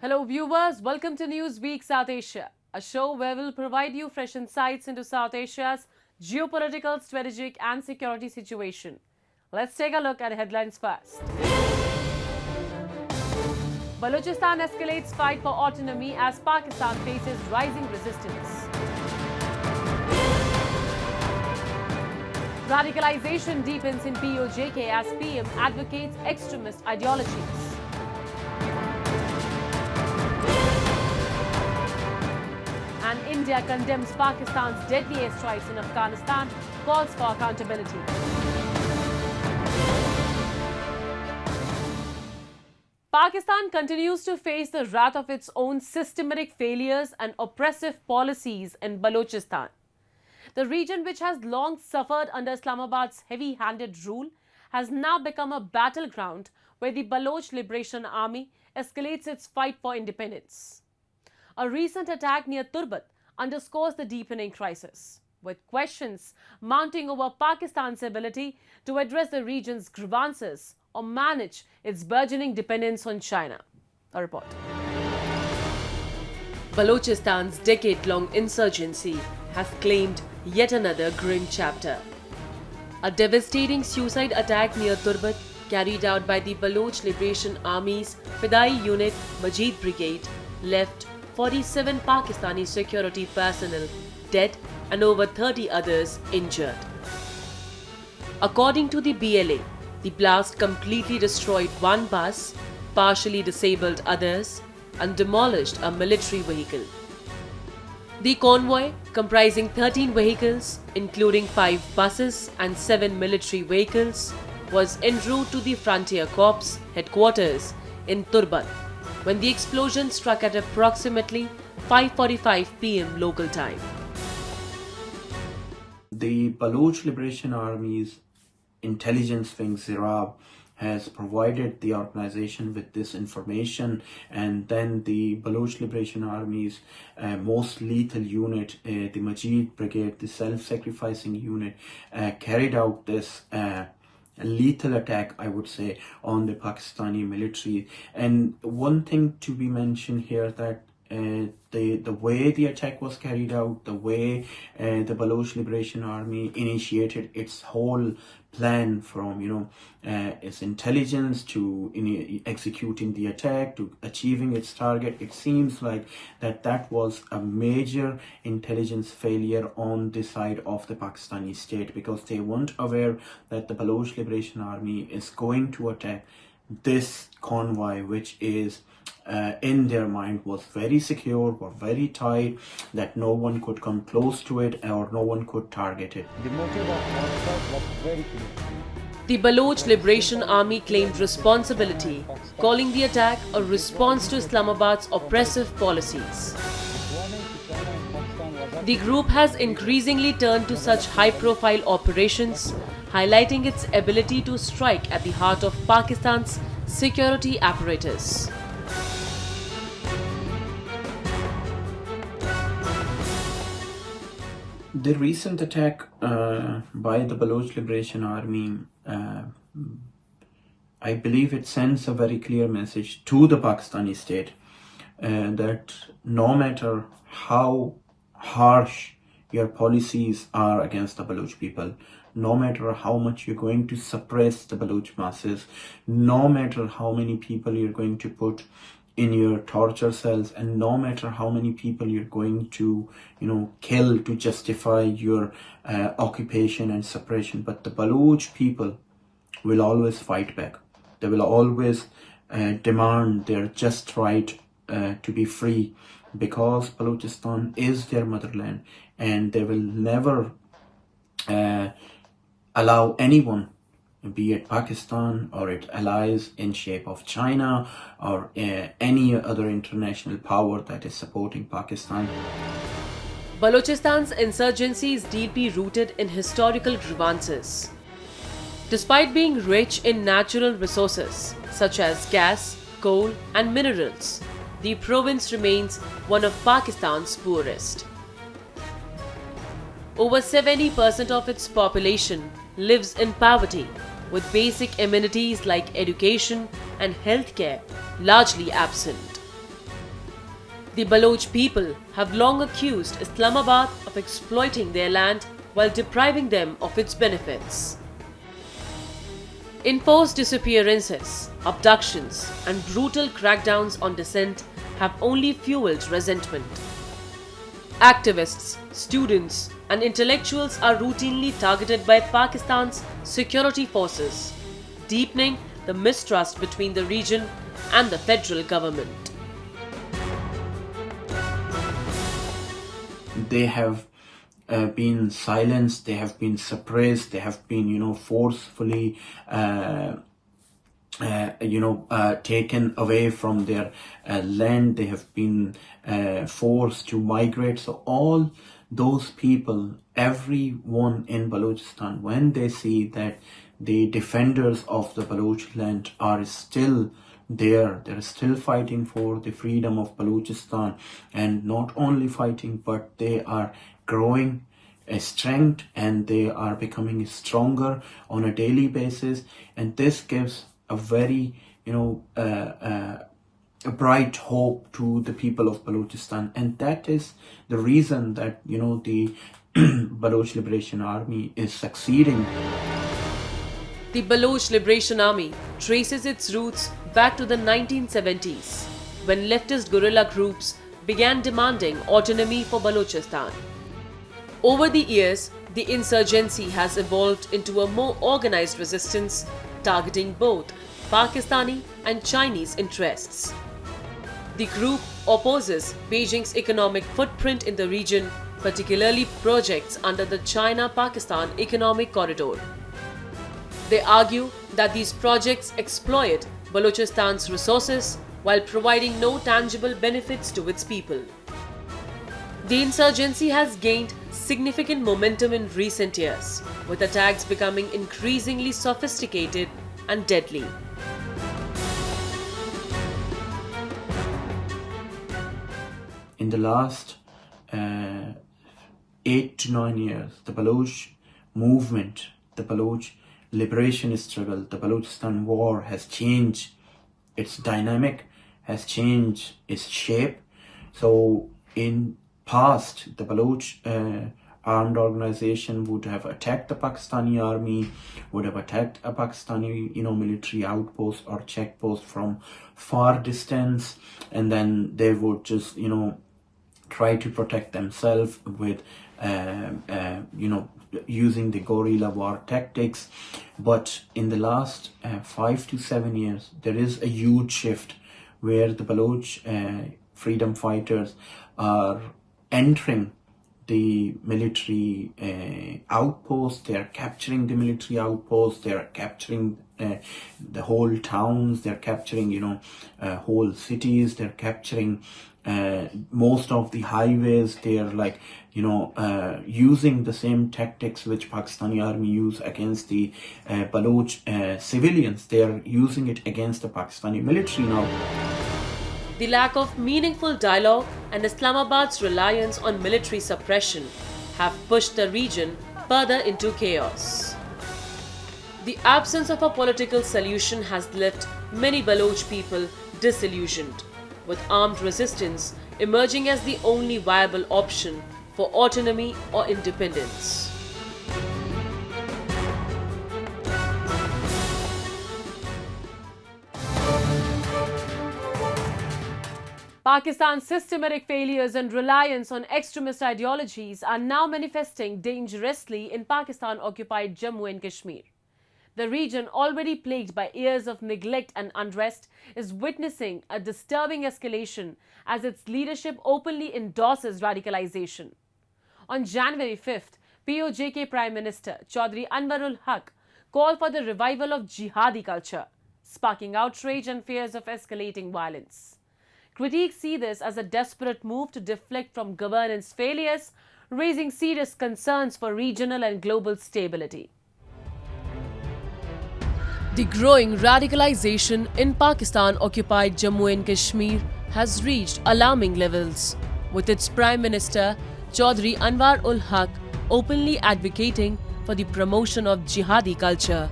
Hello viewers, welcome to Newsweek South Asia, a show where we'll provide you fresh insights into South Asia's geopolitical, strategic and security situation. Let's take a look at the headlines first. Balochistan escalates fight for autonomy as Pakistan faces rising resistance. Radicalization deepens in POJK as PM advocates extremist ideologies. And India condemns Pakistan's deadly airstrikes in Afghanistan, calls for accountability. Pakistan continues to face the wrath of its own systematic failures and oppressive policies in Balochistan. The region, which has long suffered under Islamabad's heavy-handed rule, has now become a battleground where the Baloch Liberation Army escalates its fight for independence. A recent attack near Turbat underscores the deepening crisis, with questions mounting over Pakistan's ability to address the region's grievances or manage its burgeoning dependence on China. A report. Balochistan's decade-long insurgency has claimed yet another grim chapter. A devastating suicide attack near Turbat, carried out by the Baloch Liberation Army's Fidai Unit Majid Brigade, left 47 Pakistani security personnel dead and over 30 others injured. According to the BLA, the blast completely destroyed one bus, partially disabled others, and demolished a military vehicle. The convoy, comprising 13 vehicles, including 5 buses and 7 military vehicles, was en route to the Frontier Corps headquarters in Turbat when the explosion struck at approximately 5:45 p.m. local time. The Baloch Liberation Army's intelligence wing Zirab has provided the organization with this information, and then the Baloch Liberation Army's most lethal unit, the Majid Brigade, the self-sacrificing unit, carried out this lethal attack, I would say, on the Pakistani military. And one thing to be mentioned here, that the way the attack was carried out, the way the Baloch Liberation Army initiated its whole plan, from its intelligence to executing the attack to achieving its target, it seems like that was a major intelligence failure on the side of the Pakistani state, because they weren't aware that the Baloch Liberation Army is going to attack this convoy, which is in their mind was very secure, were very tight, that no one could come close to it or no one could target it. The motive of attack was very clear. The Baloch Liberation Army claimed responsibility, calling the attack a response to Islamabad's oppressive policies. The group has increasingly turned to such high-profile operations, highlighting its ability to strike at the heart of Pakistan's security apparatus. The recent attack by the Baloch Liberation Army, I believe it sends a very clear message to the Pakistani state that no matter how harsh your policies are against the Baloch people, no matter how much you're going to suppress the Baloch masses, no matter how many people you're going to put in your torture cells, and no matter how many people you're going to kill to justify your occupation and suppression, but the Baloch people will always fight back. They will always demand their just right to be free, because Balochistan is their motherland, and they will never allow anyone, be it Pakistan or its allies in shape of China or any other international power that is supporting Pakistan. Balochistan's insurgency is deeply rooted in historical grievances. Despite being rich in natural resources such as gas, coal and minerals, the province remains one of Pakistan's poorest. Over 70% of its population lives in poverty, with basic amenities like education and healthcare largely absent. The Baloch people have long accused Islamabad of exploiting their land while depriving them of its benefits. Enforced disappearances, abductions, and brutal crackdowns on dissent have only fueled resentment. Activists, students, and intellectuals are routinely targeted by Pakistan's security forces, deepening the mistrust between the region and the federal government. They have been silenced, they have been suppressed, they have been, forcefully, taken away from their land, they have been forced to migrate. So all those people, everyone in Balochistan, when they see that the defenders of the Baloch land are still there, they're still fighting for the freedom of Balochistan, and not only fighting, but they are growing a strength and they are becoming stronger on a daily basis, and this gives a very a bright hope to the people of Balochistan. And that is the reason that the Baloch Liberation Army is succeeding. The Baloch Liberation Army traces its roots back to the 1970s, when leftist guerrilla groups began demanding autonomy for Balochistan. Over the years, the insurgency has evolved into a more organized resistance targeting both Pakistani and Chinese interests. The group opposes Beijing's economic footprint in the region, particularly projects under the China-Pakistan Economic Corridor. They argue that these projects exploit Balochistan's resources while providing no tangible benefits to its people. The insurgency has gained significant momentum in recent years, with attacks becoming increasingly sophisticated and deadly. In the last 8 to 9 years, the Baloch movement, the Baloch liberation struggle, the Balochistan war has changed its dynamic, has changed its shape. So in past, the Baloch armed organization would have attacked the Pakistani army, would have attacked a Pakistani military outpost or checkpost from far distance, and then they would just try to protect themselves with using the guerrilla war tactics. But in the last 5 to 7 years, there is a huge shift where the Baloch freedom fighters are entering the military outposts. They are capturing the military outposts, they are capturing the whole towns, they're capturing whole cities, they're capturing most of the highways. They are using the same tactics which Pakistani army use against the Baloch civilians. They are using it against the Pakistani military now. The lack of meaningful dialogue and Islamabad's reliance on military suppression have pushed the region further into chaos. The absence of a political solution has left many Baloch people disillusioned, with armed resistance emerging as the only viable option for autonomy or independence. Pakistan's systematic failures and reliance on extremist ideologies are now manifesting dangerously in Pakistan-occupied Jammu and Kashmir. The region, already plagued by years of neglect and unrest, is witnessing a disturbing escalation as its leadership openly endorses radicalization. On January 5th, POJK Prime Minister Chaudhry Anwarul Haq called for the revival of jihadi culture, sparking outrage and fears of escalating violence. Critics see this as a desperate move to deflect from governance failures, raising serious concerns for regional and global stability. The growing radicalization in Pakistan-occupied Jammu and Kashmir has reached alarming levels, with its Prime Minister Chaudhry Anwarul Haq openly advocating for the promotion of jihadi culture.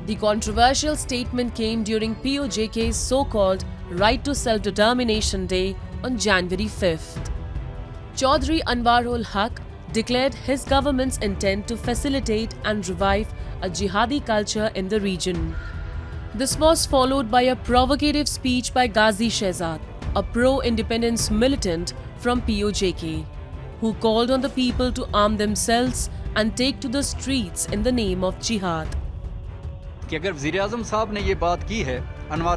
The controversial statement came during POJK's so-called Right to Self-Determination Day on January 5th. Chaudhry Anwarul Haq declared his government's intent to facilitate and revive a jihadi culture in the region. This was followed by a provocative speech by Ghazi Shehzad, a pro-independence militant from POJK, who called on the people to arm themselves and take to the streets in the name of jihad. कि अगर वज़ीर-ए-आज़म साहब ने ये बात की है,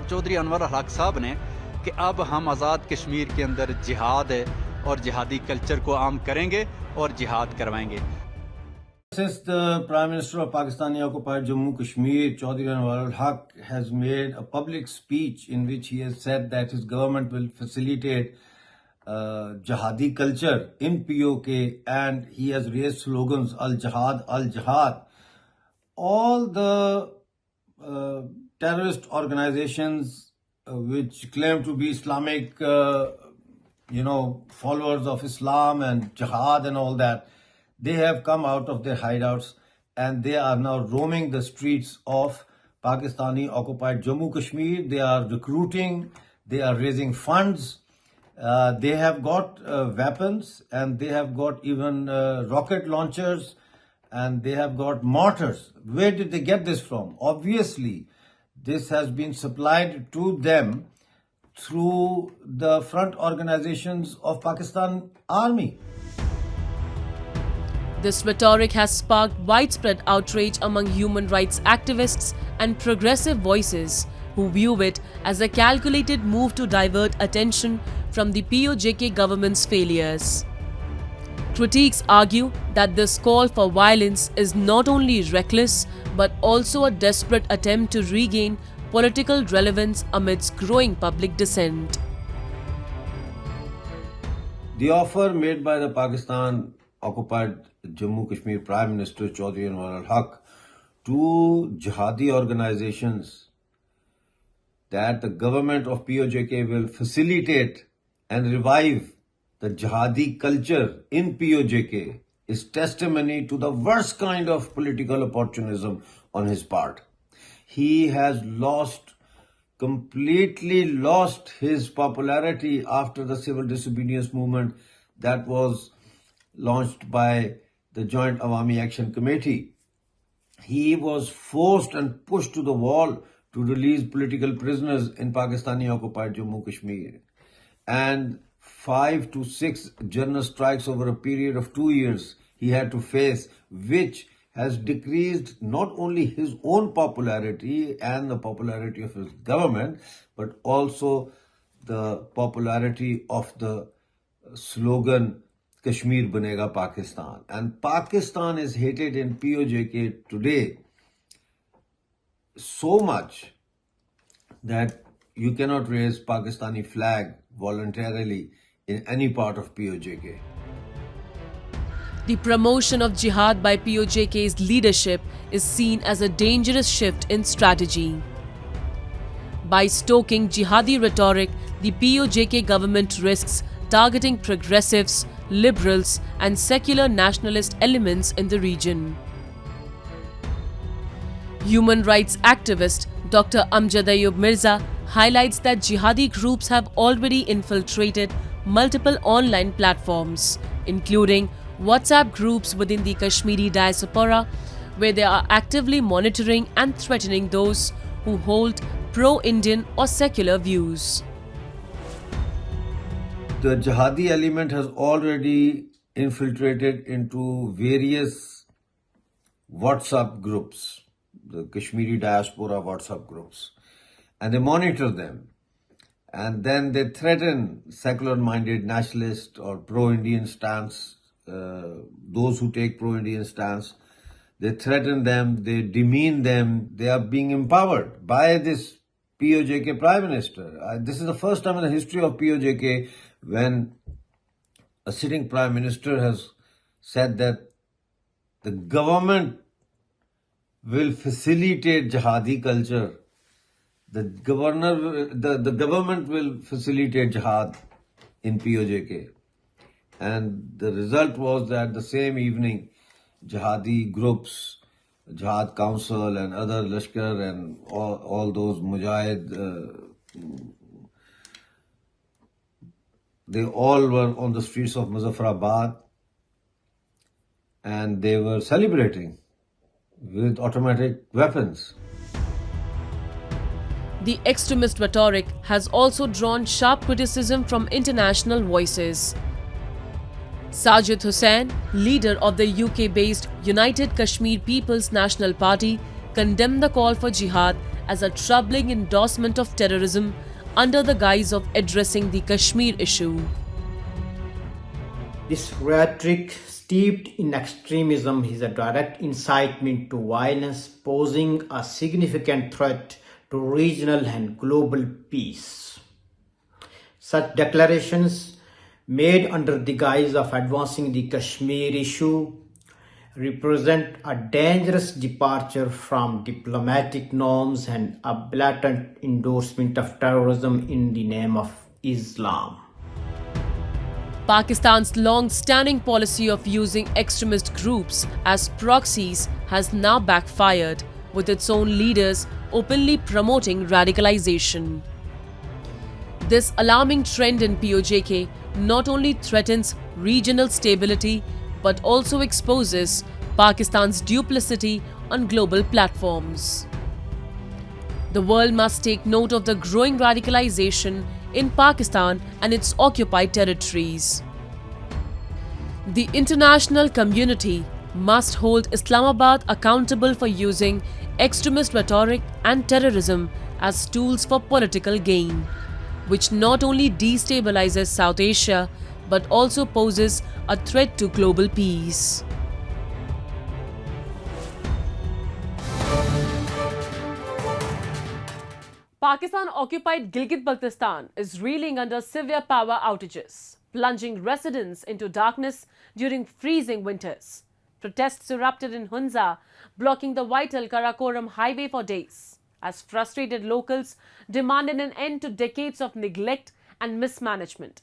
चौधरी अनवर हक साहब ने, कि अब हम आज़ाद कश्मीर के अंदर जिहाद है और जिहादी कल्चर को आम करेंगे और जिहाद करवाएंगे. Since the Prime Minister of Pakistani occupied Jammu Kashmir, Chaudhry Anwarul Haq has made a public speech in which he has said that his government will facilitate jihadi culture in POK, and he has raised slogans Al Jihad, Al Jihad. All the terrorist organizations which claim to be Islamic, followers of Islam and jihad and all that, they have come out of their hideouts and they are now roaming the streets of Pakistani occupied Jammu Kashmir. They are recruiting, they are raising funds, they have got weapons, and they have got even rocket launchers, and they have got mortars. Where did they get this from? Obviously, this has been supplied to them through the front organizations of Pakistan Army. This rhetoric has sparked widespread outrage among human rights activists and progressive voices who view it as a calculated move to divert attention from the POJK government's failures. Critics argue that this call for violence is not only reckless but also a desperate attempt to regain political relevance amidst growing public dissent. The offer made by the Pakistan occupied Jammu Kashmir Prime Minister Chaudhry Anwarul Haq to jihadi organizations that the government of POJK will facilitate and revive the jihadi culture in POJK is testimony to the worst kind of political opportunism on his part. He has completely lost his popularity after the civil disobedience movement that was launched by the Joint Awami Action Committee. He was forced and pushed to the wall to release political prisoners in Pakistani occupied Jammu Kashmir. And 5 to 6 general strikes over a period of 2 years he had to face, which has decreased not only his own popularity and the popularity of his government, but also the popularity of the slogan Kashmir Banega Pakistan. And Pakistan is hated in POJK today so much that you cannot raise Pakistani flag voluntarily in any part of POJK. The promotion of jihad by POJK's leadership is seen as a dangerous shift in strategy. By stoking jihadi rhetoric, the POJK government risks targeting progressives, liberals, and secular nationalist elements in the region. Human rights activist Dr. Amjad Ayub Mirza highlights that jihadi groups have already infiltrated multiple online platforms, including WhatsApp groups within the Kashmiri diaspora, where they are actively monitoring and threatening those who hold pro-Indian or secular views. The jihadi element has already infiltrated into various WhatsApp groups, the Kashmiri diaspora WhatsApp groups, and they monitor them. And then they threaten secular-minded nationalists or pro-Indian stance, those who take pro-Indian stance. They threaten them, they demean them. They are being empowered by this POJK Prime Minister. This is the first time in the history of POJK when a sitting Prime Minister has said that the government will facilitate jihadi culture. The government will facilitate jihad in POJK. And the result was that the same evening, jihadi groups Jihad Council and other Lashkar and all those Mujahid, they all were on the streets of Muzaffarabad and they were celebrating with automatic weapons. The extremist rhetoric has also drawn sharp criticism from international voices. Sajid Hussain, leader of the UK-based United Kashmir People's National Party, condemned the call for jihad as a troubling endorsement of terrorism under the guise of addressing the Kashmir issue. This rhetoric, steeped in extremism, is a direct incitement to violence, posing a significant threat to regional and global peace. Such declarations, made under the guise of advancing the Kashmir issue, represent a dangerous departure from diplomatic norms and a blatant endorsement of terrorism in the name of Islam. Pakistan's long-standing policy of using extremist groups as proxies has now backfired, with its own leaders openly promoting radicalization. This alarming trend in POJK not only threatens regional stability but also exposes Pakistan's duplicity on global platforms. The world must take note of the growing radicalization in Pakistan and its occupied territories. The international community must hold Islamabad accountable for using extremist rhetoric and terrorism as tools for political gain, which not only destabilizes South Asia but also poses a threat to global peace. Pakistan-occupied Gilgit-Baltistan is reeling under severe power outages, plunging residents into darkness during freezing winters. Protests erupted in Hunza, blocking the vital Karakoram highway for days, as frustrated locals demanded an end to decades of neglect and mismanagement.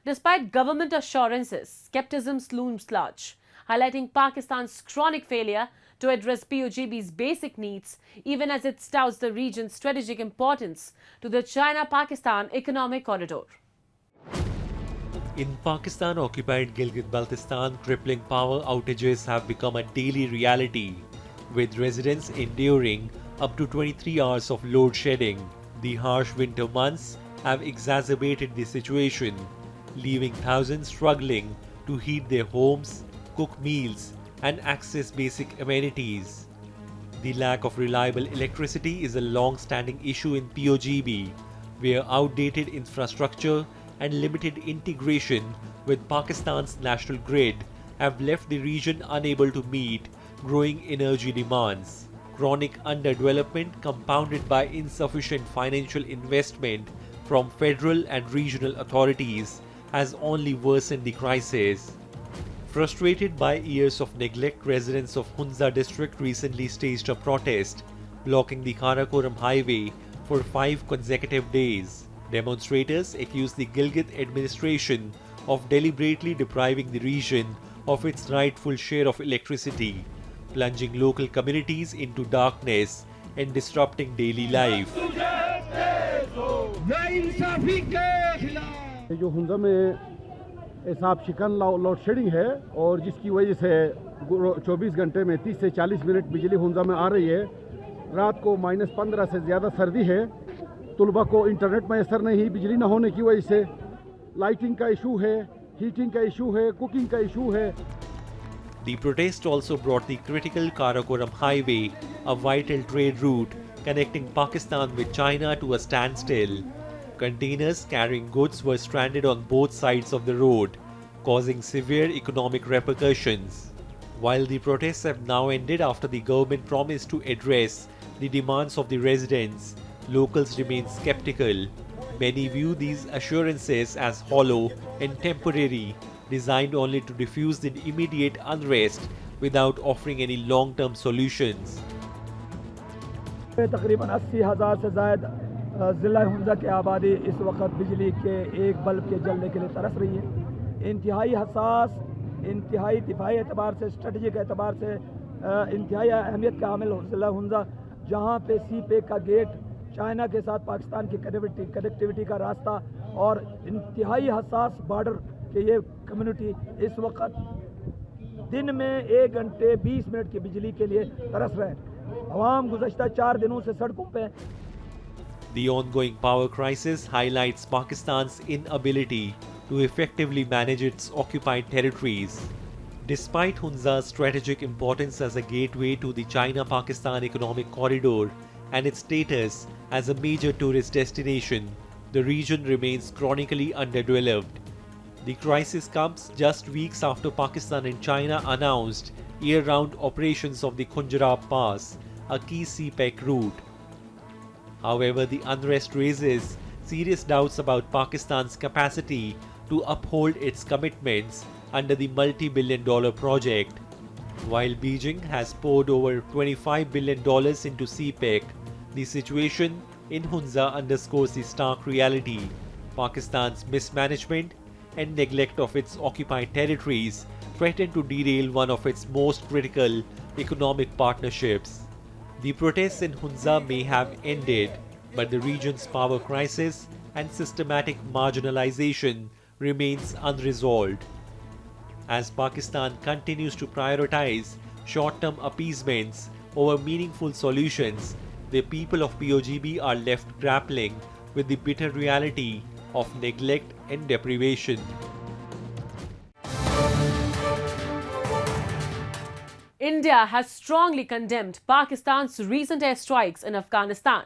Despite government assurances, skepticism looms large, highlighting Pakistan's chronic failure to address POJB's basic needs, even as it touts the region's strategic importance to the China-Pakistan economic corridor. In Pakistan-occupied Gilgit-Baltistan, crippling power outages have become a daily reality, with residents enduring up to 23 hours of load shedding. The harsh winter months have exacerbated the situation, leaving thousands struggling to heat their homes, cook meals, and access basic amenities. The lack of reliable electricity is a long-standing issue in POJB, where outdated infrastructure and limited integration with Pakistan's national grid have left the region unable to meet growing energy demands. Chronic underdevelopment, compounded by insufficient financial investment from federal and regional authorities, has only worsened the crisis. Frustrated by years of neglect, residents of Hunza district recently staged a protest, blocking the Karakoram highway for 5 consecutive days. Demonstrators accused the Gilgit administration of deliberately depriving the region of its rightful share of electricity, plunging local communities into darkness and disrupting daily life. जो हुंजा में हिसाब शिकन load shedding है और जिसकी वजह से 24 घंटे में 30 से 40 मिनट बिजली हुंजा में आ रही है। रात को -15 से ज़्यादा सर्दी है। तुलबा को इंटरनेट मैसर नहीं, बिजली न होने की वजह से लाइटिंग का इशू है, हीटिंग का इशू है, कुकिंग का इशू है। The protest also brought the critical Karakoram highway, a vital trade route connecting Pakistan with China, to a standstill. Containers carrying goods were stranded on both sides of the road, causing severe economic repercussions. While the protests have now ended after the government promised to address the demands of the residents, locals remain skeptical. Many view these assurances as hollow and temporary, designed only to diffuse the immediate unrest without offering any long-term solutions. तकरीबन 80,000 से ज़ायद ज़िला हुंजा की आबादी इस वक्त बिजली के एक बल्ब के जलने के लिए तरस रही है। इंतहाई हसास, इंतहाई दिफाई एतबार से, स्ट्रेटजिक एतबार से इंतहाई अहमियत का हामिल ज़िला हुंजा, जहाँ पे सी पेक का गेट, चाइना के साथ पाकिस्तान की कनेक्टिविटी का रास्ता और इंतहाई हसास बॉर्डर के ये कम्युनिटी इस वक्त दिन में 1 घंटे 20 मिनट की बिजली के लिए तरस रहे हैं। अवाम गुज़श्ता 4 दिनों से सड़कों पे। The ongoing power crisis highlights Pakistan's inability to effectively manage its occupied territories. Despite Hunza's strategic importance as a gateway to the China-Pakistan economic corridor and its status as a major tourist destination, the region remains chronically underdeveloped. The crisis comes just weeks after Pakistan and China announced year-round operations of the Khunjarab Pass, a key CPEC route. However, the unrest raises serious doubts about Pakistan's capacity to uphold its commitments under the multi-billion-dollar project. While Beijing has poured over $25 billion into CPEC, the situation in Hunza underscores the stark reality: Pakistan's mismanagement and neglect of its occupied territories threaten to derail one of its most critical economic partnerships. The protests in Hunza may have ended, but the region's power crisis and systematic marginalization remains unresolved. As Pakistan continues to prioritize short-term appeasements over meaningful solutions, the people of POJB are left grappling with the bitter reality of neglect and deprivation. India has strongly condemned Pakistan's recent airstrikes in Afghanistan,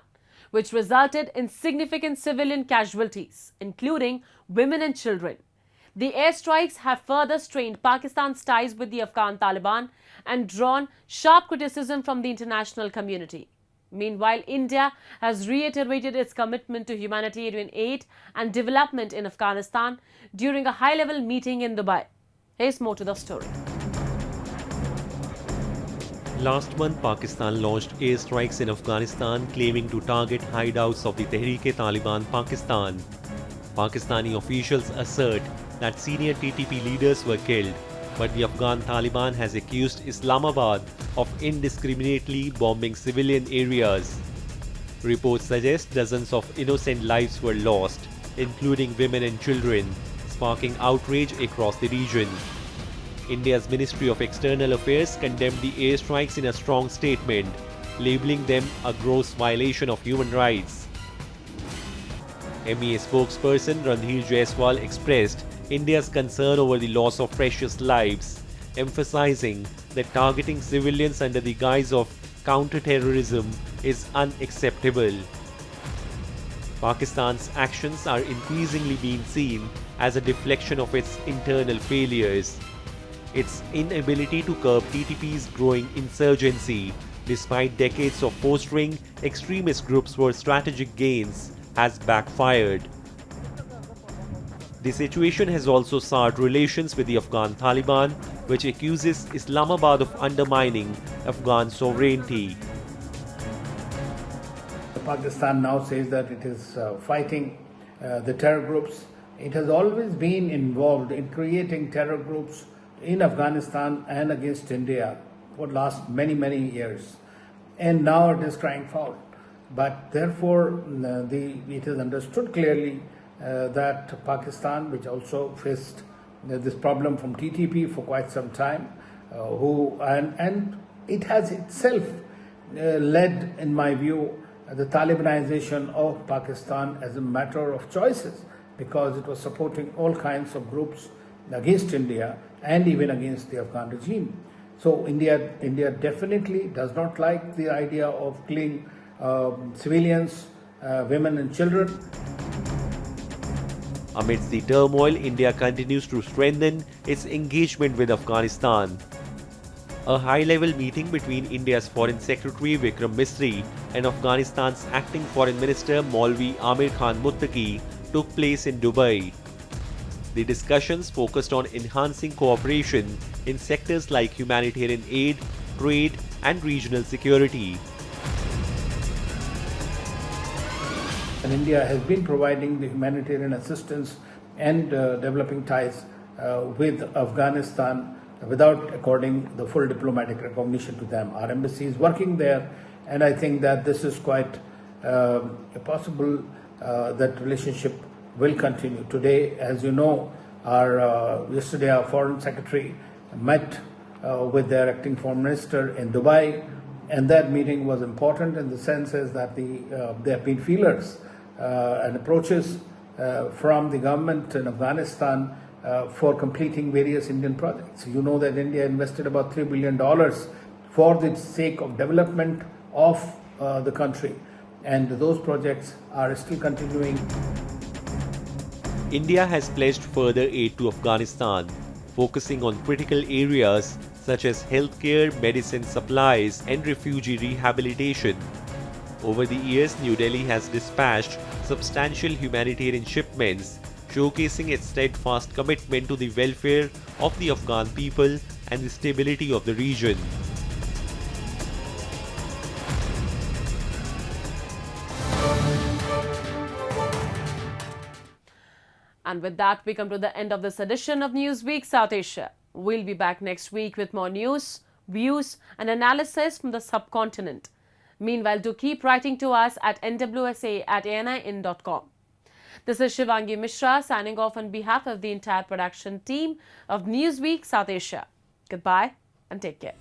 which resulted in significant civilian casualties, including women and children. The airstrikes have further strained Pakistan's ties with the Afghan Taliban and drawn sharp criticism from the international community. Meanwhile, India has reiterated its commitment to humanitarian aid and development in Afghanistan during a high-level meeting in Dubai. Here's more to the story. Last month, Pakistan launched airstrikes in Afghanistan claiming to target hideouts of the Tehreek-e-Taliban Pakistan. Pakistani officials assert that senior TTP leaders were killed, but the Afghan Taliban has accused Islamabad of indiscriminately bombing civilian areas. Reports suggest dozens of innocent lives were lost, including women and children, sparking outrage across the region. India's Ministry of External Affairs condemned the airstrikes in a strong statement, labeling them a gross violation of human rights. MEA spokesperson Randhir Jaiswal expressed India's concern over the loss of precious lives, emphasizing that targeting civilians under the guise of counter-terrorism is unacceptable. Pakistan's actions are increasingly being seen as a deflection of its internal failures. Its inability to curb TTP's growing insurgency, despite decades of fostering extremist groups for strategic gains, has backfired. The situation has also soured relations with the Afghan Taliban, which accuses Islamabad of undermining Afghan sovereignty. Pakistan now says that it is fighting the terror groups. It has always been involved in creating terror groups in Afghanistan and against India for the last many years. And now it is crying foul. But therefore, it is understood clearly that Pakistan, which also faced this problem from TTP for quite some time, and it has itself led, in my view, the Talibanization of Pakistan as a matter of choices, because it was supporting all kinds of groups against India and even against the Afghan regime. So India definitely does not like the idea of killing civilians, women and children. Amidst the turmoil, India continues to strengthen its engagement with Afghanistan. A high-level meeting between India's Foreign Secretary Vikram Misri and Afghanistan's Acting Foreign Minister Maulvi Amir Khan Muttaqi took place in Dubai. The discussions focused on enhancing cooperation in sectors like humanitarian aid, trade, and regional security. And India has been providing the humanitarian assistance and developing ties with Afghanistan without according the full diplomatic recognition to them. Our embassy is working there, and I think that this is quite possible that relationship will continue. Today, as you know, yesterday our foreign secretary met with their acting foreign minister in Dubai, and that meeting was important in the sense is that there have been feelers and approaches from the government in Afghanistan for completing various Indian projects. You know that India invested about $3 billion for the sake of development of the country, and those projects are still continuing. India has pledged further aid to Afghanistan, focusing on critical areas such as healthcare, medicine supplies, and refugee rehabilitation. Over the years, New Delhi has dispatched substantial humanitarian shipments, showcasing its steadfast commitment to the welfare of the Afghan people and the stability of the region. And with that, we come to the end of this edition of Newsweek South Asia. We'll be back next week with more news, views, and analysis from the subcontinent. Meanwhile, do keep writing to us at nwsa@anin.com. This is Shivangi Mishra signing off on behalf of the entire production team of Newsweek South Asia. Goodbye and take care.